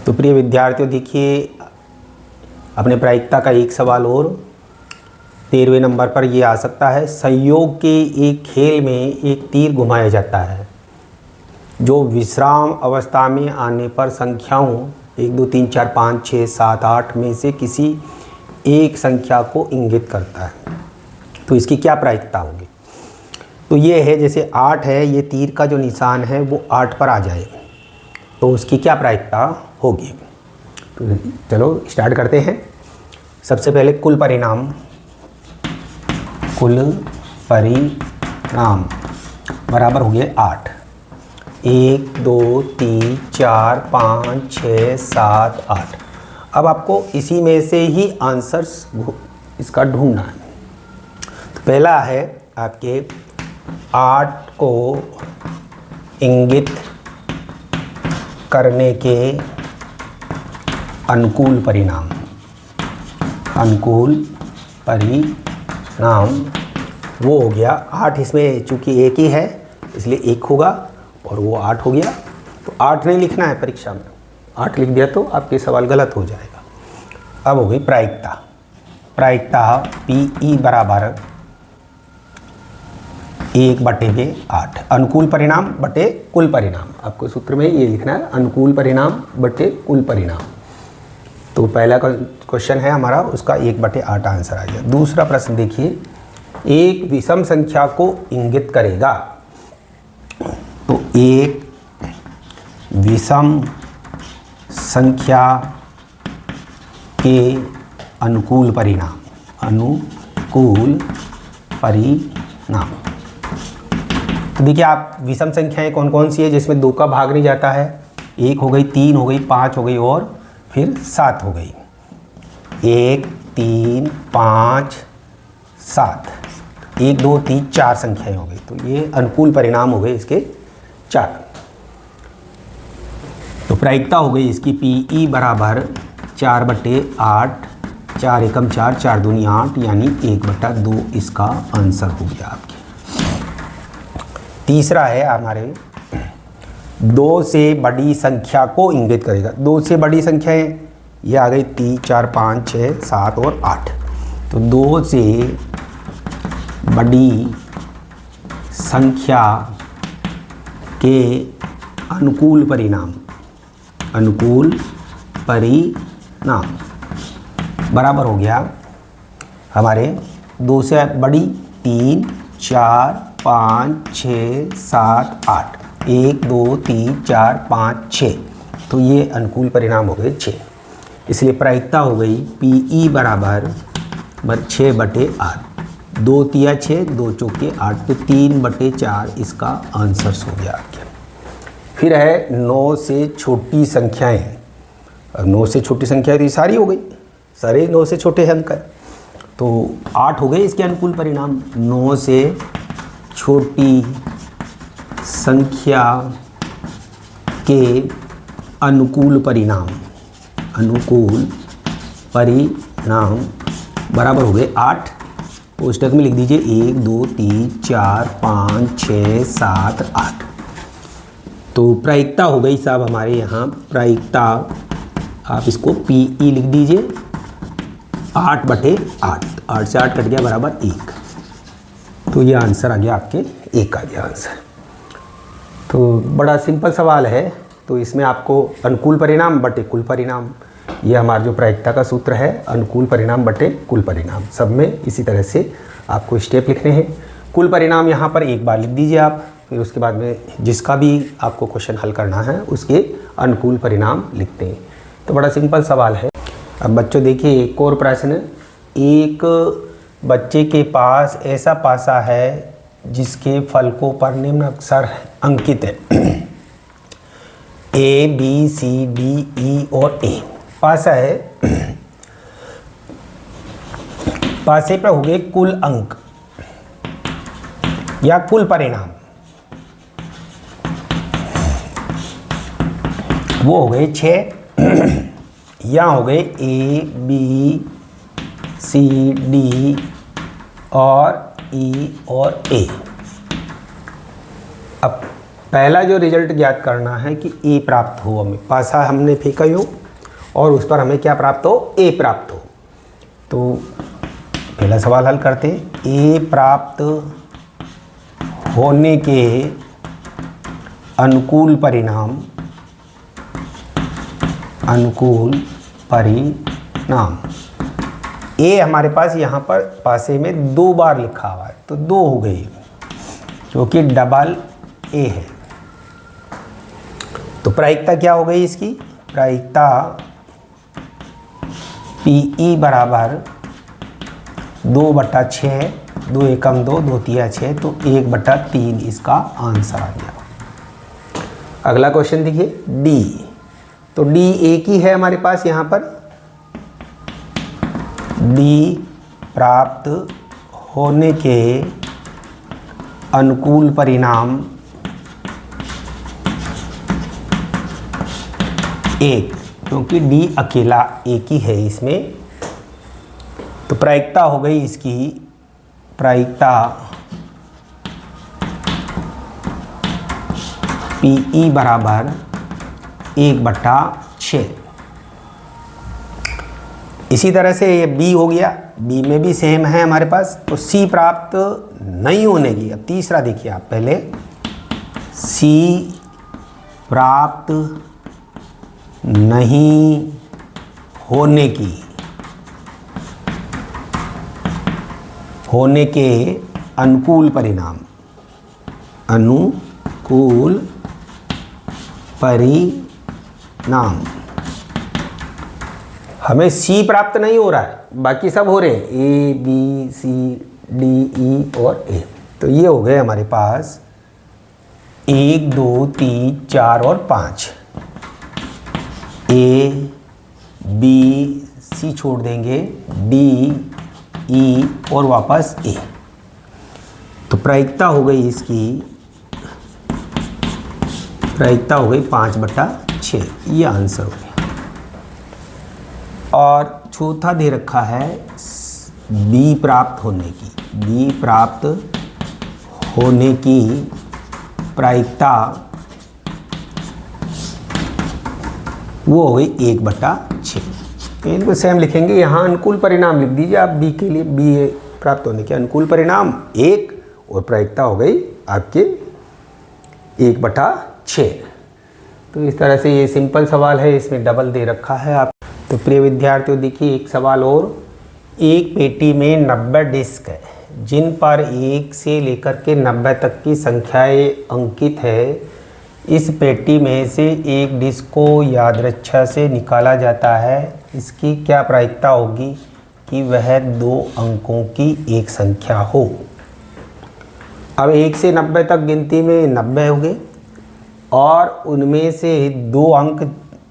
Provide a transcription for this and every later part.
तो प्रिय विद्यार्थियों, देखिए अपने प्रायिकता का एक सवाल और 13वें नंबर पर ये आ सकता है। संयोग के एक खेल में एक तीर घुमाया जाता है जो विश्राम अवस्था में आने पर संख्याओं 1 2 3 4 5 6 7 8 में से किसी एक संख्या को इंगित करता है। तो इसकी क्या प्रायिकता होगी? तो ये है, जैसे 8 है, ये तीर का जो निशान है वो 8 पर आ जाए तो उसकी क्या प्रायिकता होगी? तो चलो स्टार्ट करते हैं। सबसे पहले कुल परिणाम बराबर हो गए 8। 1 2 3 4 5 6 7 8। अब आपको इसी में से ही आंसर्स इसका ढूंढना है। तो पहला है आपके 8 को इंगित करने के अनुकूल परिणाम वो हो गया 8। इसमें चूंकि एक ही है इसलिए 1 होगा और वो 8 हो गया। तो 8 नहीं लिखना है परीक्षा में, 8 लिख दिया तो आपके सवाल गलत हो जाएगा। अब हो गई प्रायिकता PE बराबर 1/8। अनुकूल परिणाम बटे कुल परिणाम, आपको सूत्र में ये लिखना है, अनुकूल परिणाम बटे कुल परिणाम। तो पहला क्वेश्चन है हमारा, उसका 1/8 आंसर आ गया। दूसरा प्रश्न देखिए, एक विषम संख्या को इंगित करेगा। तो एक विषम संख्या के अनुकूल परिणाम। तो देखिए आप, विषम संख्याएं कौन कौन सी है जिसमें 2 का भाग नहीं जाता है? 1 हो गई, 3 हो गई, 5 हो गई और फिर 7 हो गई। 1 3 5 7, 1 2 3 4 संख्याएं हो गई। तो ये अनुकूल परिणाम हो गए इसके 4। तो प्रायिकता हो गई इसकी PE बराबर 4/8। 4 एकम 4, 4 दूनी 8, यानी 1/2 इसका आंसर हो गया आपके। तीसरा है हमारे 2 से बड़ी संख्या को इंगित करेगा। 2 से बड़ी संख्याएं ये आ गई 3 4 5 6 7 और 8। तो 2 से बड़ी संख्या के अनुकूल परिणाम बराबर हो गया हमारे 2 से बड़ी 3 4 5 6 7 8। 1 2 3 4 5 6। तो ये अनुकूल परिणाम हो गए 6। इसलिए प्रायिकता हो गई PE बराबर 6/8। 2 तिया 6, 2 चौके 8, तो 3/4 इसका आंसर हो गया आपके। फिर है 9 से छोटी संख्याएं। अब 9 से छोटी संख्याएं तो ये सारी हो गई, सारे 9 से छोटे अंक है। तो 8 हो गए इसके अनुकूल परिणाम। 9 से छोटी संख्या के अनुकूल परिणाम बराबर हो गए 8। कोष्टक में लिख दीजिए 1 2 3 4 5 6 7 8। तो प्रायिकता हो गई साहब हमारे यहाँ, प्रायिकता आप इसको PE लिख दीजिए 8/8। 8 से 8 कट गया बराबर 1। तो ये आंसर आ गया आपके 1 आ गया आंसर। तो बड़ा सिंपल सवाल है। तो इसमें आपको अनुकूल परिणाम बटे कुल परिणाम, ये हमारा जो प्रायिकता का सूत्र है, अनुकूल परिणाम बटे कुल परिणाम, सब में इसी तरह से आपको स्टेप लिखने हैं। कुल परिणाम यहाँ पर एक बार लिख दीजिए आप, फिर उसके बाद में जिसका भी आपको क्वेश्चन हल करना है उसके अनुकूल परिणाम लिखते हैं। तो बड़ा सिंपल सवाल है। अब बच्चों देखिए एक और प्रश्न। एक बच्चे के पास ऐसा पासा है जिसके फलकों पर निम्न अक्षर अंकित है A B C D E और A। पासा है, पासे पर हो गए कुल अंक या कुल परिणाम, वो हो गए 6। यहाँ हो गए A B C D और E और A। अब पहला जो रिजल्ट ज्ञात करना है कि ए प्राप्त हो, हमें पासा हमने फेंका हो और उस पर हमें क्या प्राप्त हो, ए प्राप्त हो। तो पहला सवाल हल करते हैं। ए प्राप्त होने के अनुकूल परिणाम ए हमारे पास यहाँ पर पासे में 2 बार लिखा हुआ है तो 2 हो गई, क्योंकि डबल ए है। तो प्रायिकता क्या हो गई इसकी, प्रायिकता PE बराबर 2/6, 2 एकम 2, 2 तिया 6, तो 1/3 इसका आंसर आ गया। अगला क्वेश्चन देखिए डी। तो डी एक ही है हमारे पास यहाँ पर। डी प्राप्त होने के अनुकूल परिणाम 1, क्योंकि डी अकेला एक ही है इसमें। तो प्रायिकता हो गई इसकी, प्रायिकता PE बराबर 1/6। इसी तरह से ये बी हो गया, बी में भी सेम है हमारे पास। तो सी प्राप्त नहीं होने की, अब तीसरा देखिए आप पहले, सी प्राप्त नहीं होने की, होने के अनुकूल परिणाम, अनुकूल परिणाम। हमें सी प्राप्त नहीं हो रहा है, बाकी सब हो रहे हैं, A B C D E और ए। तो ये हो गए हमारे पास 1 2 3 4 और 5। ए बी सी छोड़ देंगे, डी ई और वापस ए। तो प्रायिकता हो गई इसकी, प्रायिकता हो गई 5/6, ये आंसर हो गया। और चौथा दे रखा है बी प्राप्त होने की, बी प्राप्त होने की प्रायिकता वो हो गई 1/6। तो इनको सेम लिखेंगे, यहाँ अनुकूल परिणाम लिख दीजिए आप बी के लिए, बी प्राप्त होने के अनुकूल परिणाम 1 और प्रायिकता हो गई आपके 1/6। तो इस तरह से ये सिंपल सवाल है, इसमें डबल दे रखा है आप। तो प्रिय विद्यार्थियों देखिए एक सवाल और, एक पेटी में 90 डिस्क है जिन पर 1 से लेकर के 90 तक की संख्याएं अंकित है। इस पेटी में से एक डिस्क को यादृच्छा से निकाला जाता है। इसकी क्या प्रायिकता होगी कि वह 2 अंकों की एक संख्या हो। अब 1 से 90 तक गिनती में 90 हो गए और उनमें से 2 अंक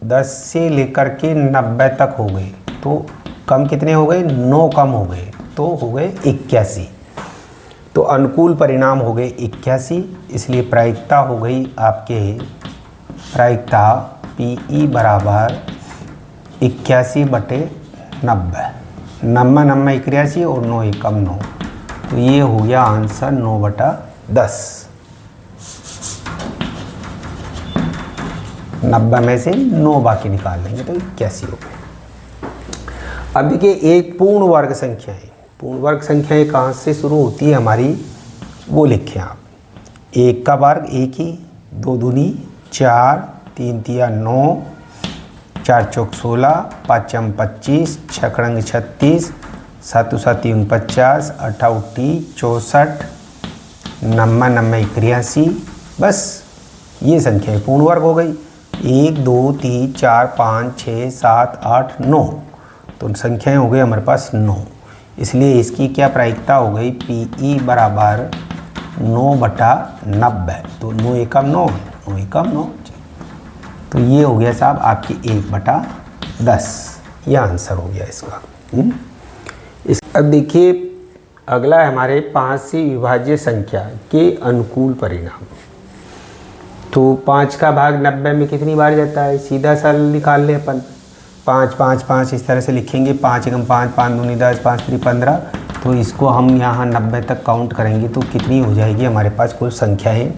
10 से लेकर के 90 तक हो गए। तो कम कितने हो गए, 9 कम हो गए, तो हो गए 81। तो अनुकूल परिणाम हो गए 81, इसलिए प्रायिकता हो गई आपके, प्रायिकता PE बराबर 81/90, 90 90 81 और 9 एकम 9। तो ये हो गया आंसर 9/10। 90 में से 9 बाकी निकाल लेंगे तो 81 हो गए। अब देखिए एक पूर्ण वर्ग संख्या है, पूर्ण वर्ग संख्याएं कहाँ से शुरू होती है हमारी, वो लिखें आप। 1 का वर्ग 1 ही, 2 दूनी 4, 3 तिया 9, 4 चौक 16, 5 चम 25, 6 खड़ंग 36, 7 7 49, 8 उट्टी 64, 90 90 81। बस ये संख्याएं पूर्ण वर्ग हो गई। 1 2 3 4 5 6 7 8 9, तो संख्याएं हो गई हमारे पास 9। इसलिए इसकी क्या प्रायिकता हो गई, PE बराबर 9/90। तो 9 एकम 9, 9 एकम 9। तो ये हो गया साहब आपकी 1/10, यह आंसर हो गया इसका। अब देखिए अगला है हमारे 5 से विभाज्य संख्या के अनुकूल परिणाम। तो 5 का भाग 90 में कितनी बार जाता है, सीधा सा निकाल लें अपन। 5 5 5 इस तरह से लिखेंगे, 5 एकम 5, 5 दूनी 10, 5 3 15। तो इसको हम यहाँ 90 तक काउंट करेंगे तो कितनी हो जाएगी हमारे पास कुल संख्याएँ,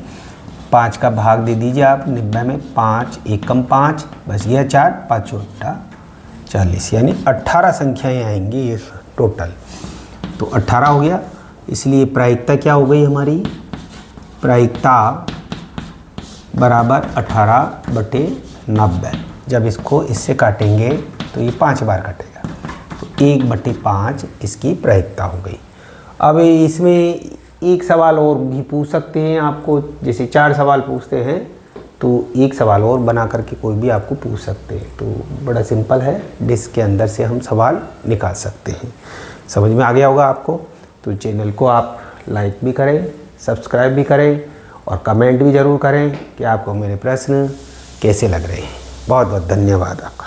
5 का भाग दे दीजिए आप 90 में, 5 एकम 5 बच गया 4, 5 × 40, यानी 18 संख्याएँ आएंगी ये टोटल। तो 18 हो गया, इसलिए प्रायिकता क्या हो गई हमारी, प्रायिकता बराबर 18/90। जब इसको इससे काटेंगे तो ये 5 बार कटेगा, तो 1/5 इसकी प्रायिकता हो गई। अब इसमें एक सवाल और भी पूछ सकते हैं आपको, जैसे 4 सवाल पूछते हैं तो एक सवाल और बना करके कोई भी आपको पूछ सकते हैं। तो बड़ा सिंपल है, डिस्क के अंदर से हम सवाल निकाल सकते हैं। समझ में आ गया होगा आपको। तो चैनल को आप लाइक भी करें, सब्सक्राइब भी करें और कमेंट भी ज़रूर करें कि आपको मेरे प्रश्न कैसे लग रहे हैं। बहुत बहुत धन्यवाद आपका।